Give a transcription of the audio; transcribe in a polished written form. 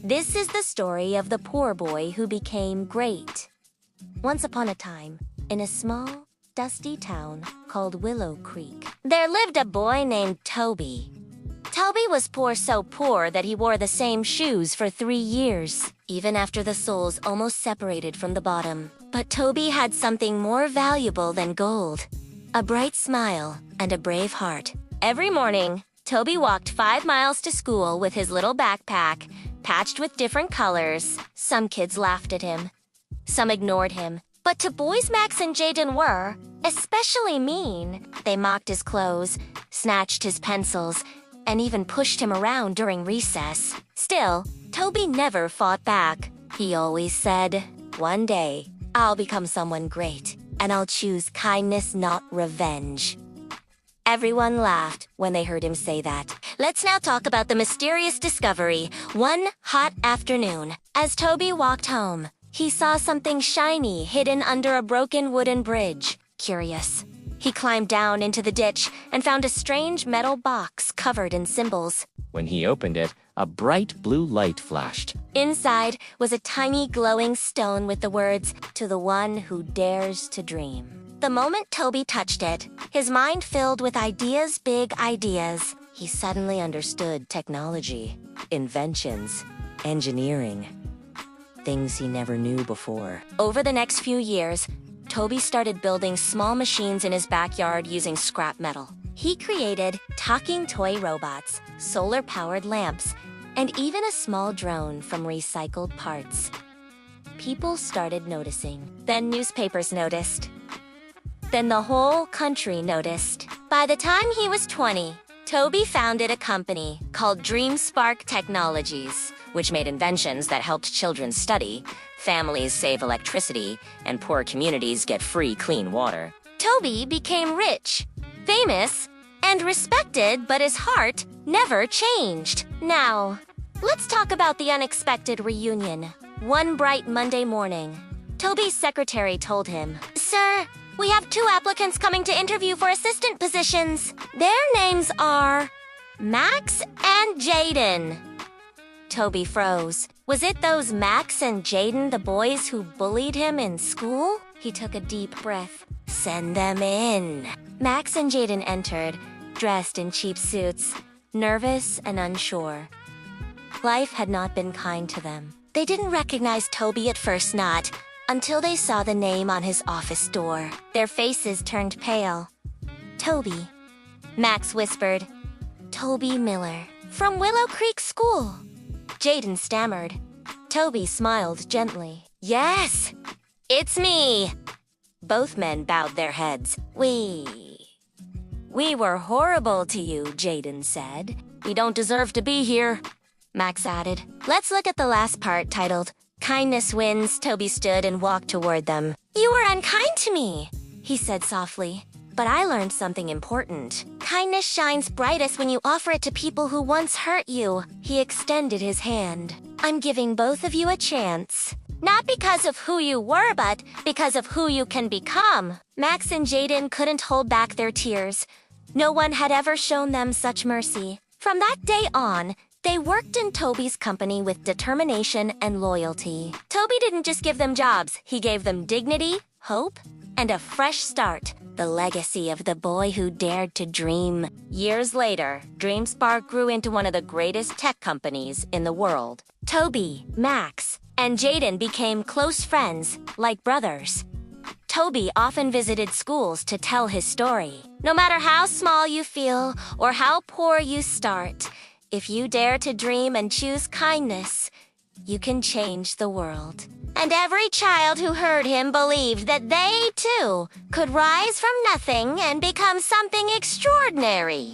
This is the story of the poor boy who became great. Once upon a time, in a small, dusty town called Willow Creek, there lived a boy named Toby. Toby was poor, so poor that he wore the same shoes for 3 years, even after the soles almost separated from the bottom. But Toby had something more valuable than gold: a bright smile and a brave heart. Every morning, Toby walked 5 miles to school with his little backpack, patched with different colors. Some kids laughed at him. Some ignored him. But to boys Max and Jaden were especially mean. They mocked his clothes, snatched his pencils, and even pushed him around during recess. Still, Toby never fought back. He always said, "One day, I'll become someone great, and I'll choose kindness, not revenge." Everyone laughed when they heard him say that. Let's now talk about the mysterious discovery. One hot afternoon, as Toby walked home, he saw something shiny hidden under a broken wooden bridge. Curious, he climbed down into the ditch and found a strange metal box covered in symbols. When he opened it, a bright blue light flashed. Inside was a tiny glowing stone with the words, "To the one who dares to dream." The moment Toby touched it, his mind filled with ideas, big ideas. He suddenly understood technology, inventions, engineering, things he never knew before. Over the next few years, Toby started building small machines in his backyard using scrap metal. He created talking toy robots, solar-powered lamps, and even a small drone from recycled parts. People started noticing. Then newspapers noticed. Then the whole country noticed. By the time he was 20, Toby founded a company called DreamSpark Technologies, which made inventions that helped children study, families save electricity, and poor communities get free, clean water. Toby became rich, famous, and respected, but his heart never changed. Now, let's talk about the unexpected reunion. One bright Monday morning, Toby's secretary told him, "Sir, we have 2 applicants coming to interview for assistant positions. Their names are Max and Jaden." Toby froze. Was it those Max and Jaden, the boys who bullied him in school? He took a deep breath. "Send them in." Max and Jaden entered, dressed in cheap suits, nervous and unsure. Life had not been kind to them. They didn't recognize Toby at first, not until they saw the name on his office door. Their faces turned pale. "Toby," Max whispered. "Toby Miller, from Willow Creek School." Jaden stammered. Toby smiled gently. "Yes, it's me." Both men bowed their heads. We were horrible to you," Jaden said. "We don't deserve to be here," Max added. Let's look at the last part, titled, "Kindness Wins." Toby stood and walked toward them. "You were unkind to me," he said softly. "But I learned something important. Kindness shines brightest when you offer it to people who once hurt you." He extended his hand. "I'm giving both of you a chance. Not because of who you were, but because of who you can become." Max and Jaden couldn't hold back their tears. No one had ever shown them such mercy. From that day on, they worked in Toby's company with determination and loyalty. Toby didn't just give them jobs, he gave them dignity, hope, and a fresh start. The legacy of the boy who dared to dream. Years later, DreamSpark grew into one of the greatest tech companies in the world. Toby, Max, and Jaden became close friends, like brothers. Toby often visited schools to tell his story. No matter how small you feel or how poor you start, if you dare to dream and choose kindness, you can change the world. And every child who heard him believed that they, too, could rise from nothing and become something extraordinary.